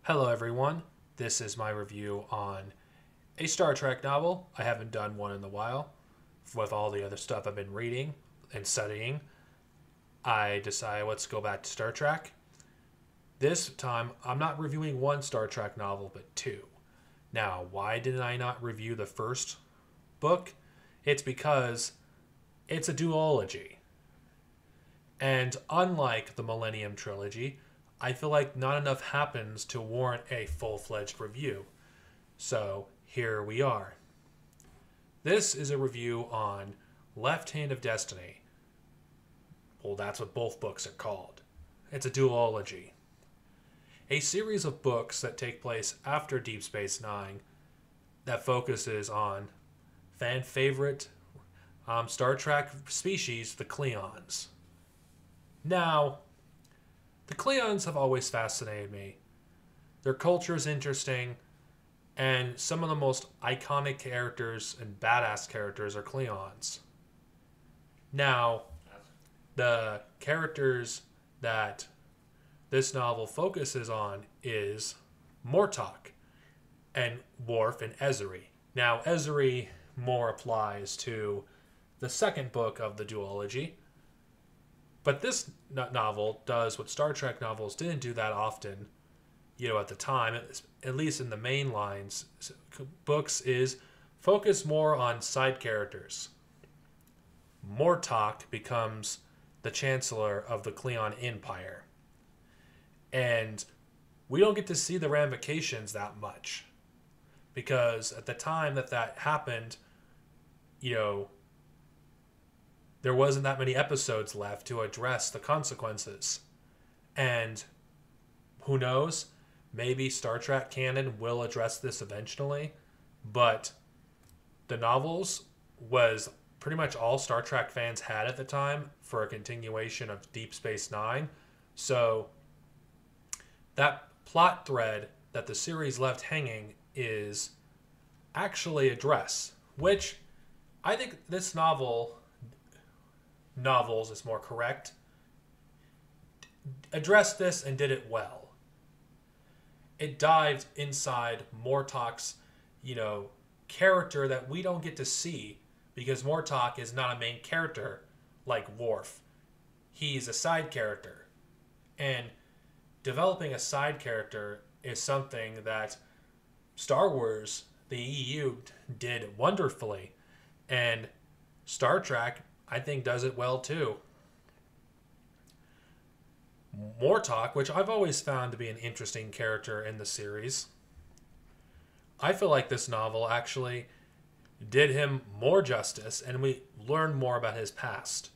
Hello, everyone. This is my review on a Star Trek novel. I haven't done one in a while. With all the other stuff I've been reading and studying, I decided let's go back to Star Trek. This time, I'm not reviewing one Star Trek novel, but two. Now, why did I not review the first book? It's because it's a duology. And unlike the Millennium Trilogy, I feel like not enough happens to warrant a full fledged review. So here we are. This is a review on Left Hand of Destiny. Well, that's what both books are called. It's a duology. A series of books that take place after Deep Space Nine that focuses on fan favorite Star Trek species, the Klingons. Now, the Klingons have always fascinated me. Their culture is interesting, and some of the most iconic characters and badass characters are Klingons. Now, the characters that this novel focuses on is Mortok and Worf and Ezri. Now, Ezri more applies to the second book of the duology, but this novel does what Star Trek novels didn't do that often, at the time, at least in the main lines, books, is focus more on side characters. Mortok becomes the Chancellor of the Klingon Empire. And we don't get to see the ramifications that much. Because at the time that happened, there wasn't that many episodes left to address the consequences. And who knows? Maybe Star Trek canon will address this eventually. But the novels was pretty much all Star Trek fans had at the time for a continuation of Deep Space Nine. So that plot thread that the series left hanging is actually addressed, which I think this novels is more correct, addressed this and did it well. It dived inside Mortok's, character that we don't get to see because Mortok is not a main character like Worf. He's a side character. And developing a side character is something that Star Wars, the EU, did wonderfully. And Star Trek, I think, does it well too. Mortok, which I've always found to be an interesting character in the series, I feel like this novel actually did him more justice, and we learn more about his past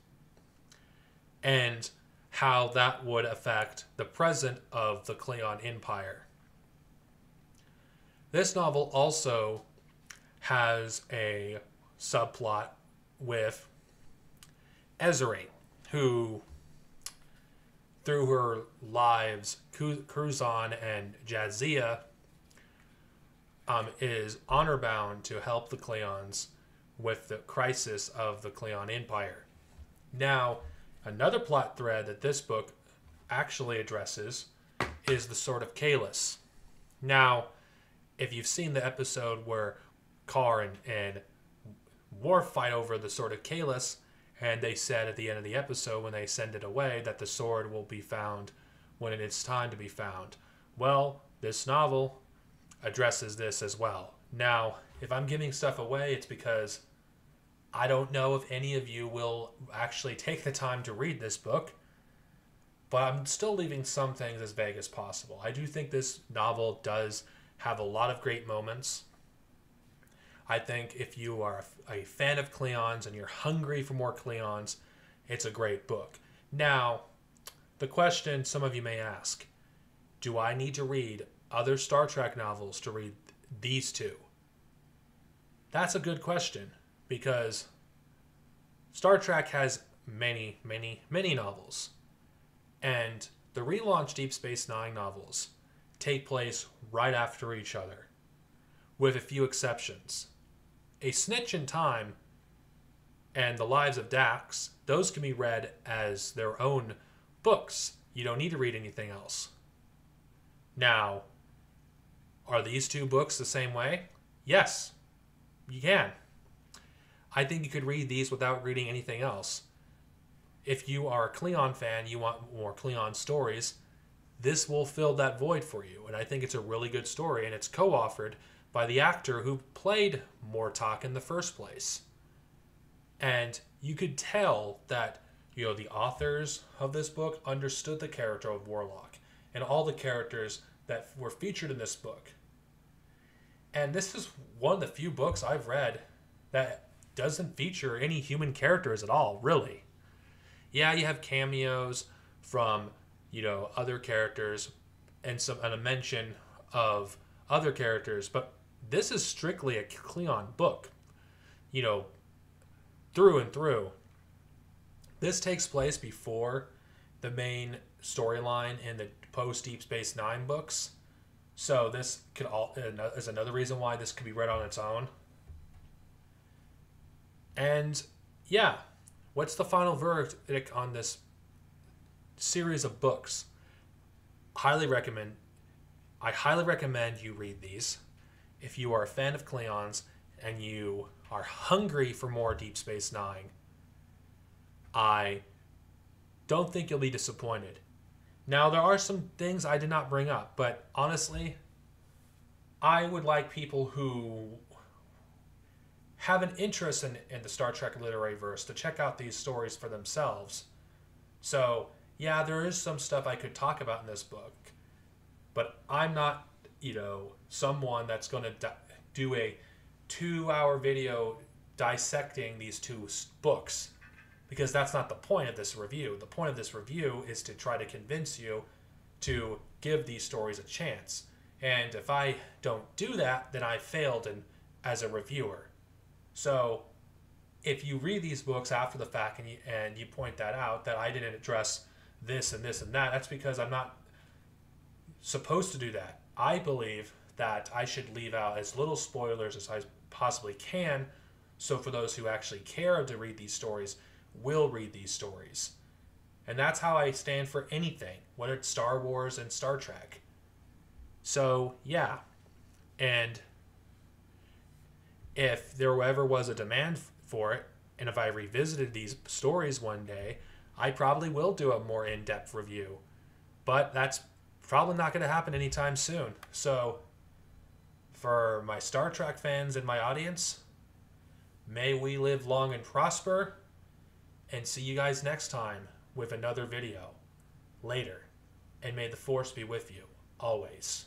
and how that would affect the present of the Klingon Empire. This novel also has a subplot with Ezri, who, through her lives, Cruzan and Jadzia, is honor-bound to help the Klingons with the crisis of the Klingon Empire. Now, another plot thread that this book actually addresses is the Sword of Kahless. Now, if you've seen the episode where Carr and Worf fight over the Sword of Kahless, and they said at the end of the episode when they send it away that the sword will be found when it is time to be found. Well, this novel addresses this as well. Now, if I'm giving stuff away, it's because I don't know if any of you will actually take the time to read this book, but I'm still leaving some things as vague as possible. I do think this novel does have a lot of great moments. I think if you are a fan of Klingons and you're hungry for more Klingons, it's a great book. Now, the question some of you may ask, do I need to read other Star Trek novels to read these two? That's a good question, because Star Trek has many, many, many novels. And the relaunched Deep Space Nine novels take place right after each other, with a few exceptions. A Snitch in Time and The Lives of Dax, those can be read as their own books. You don't need to read anything else. Now, Are these two books the same way? Yes, you can. I think you could read these without reading anything else. If you are a Cleon fan, you want more Cleon stories, this will fill that void for you. And I think it's a really good story, and it's co-authored by the actor who played Mortok in the first place. And you could tell that, the authors of this book understood the character of Warlock and all the characters that were featured in this book. And this is one of the few books I've read that doesn't feature any human characters at all, really. Yeah, you have cameos from, other characters and a mention of other characters, but this is strictly a Cleon book, through and through. This takes place before the main storyline in the post Deep Space Nine books. So this is another reason why this could be read on its own. And yeah, what's the final verdict on this series of books? I highly recommend you read these. If you are a fan of Cleons and you are hungry for more Deep Space Nine, I don't think you'll be disappointed. Now, there are some things I did not bring up, but honestly, I would like people who have an interest in the Star Trek literary verse to check out these stories for themselves. So, yeah, there is some stuff I could talk about in this book, but I'm not, someone that's going to do a 2-hour video dissecting these two books, because that's not the point of this review. The point of this review is to try to convince you to give these stories a chance. And if I don't do that, then I failed as a reviewer. So if you read these books after the fact and you point that out, that I didn't address this and this and that, that's because I'm not supposed to do that. I believe that I should leave out as little spoilers as I possibly can, so for those who actually care to read these stories, will read these stories. And that's how I stand for anything, whether it's Star Wars and Star Trek. So, yeah. And if there ever was a demand for it, and if I revisited these stories one day, I probably will do a more in-depth review. But that's probably not going to happen anytime soon. So, for my Star Trek fans in my audience, may we live long and prosper, and see you guys next time with another video later. And may the Force be with you always.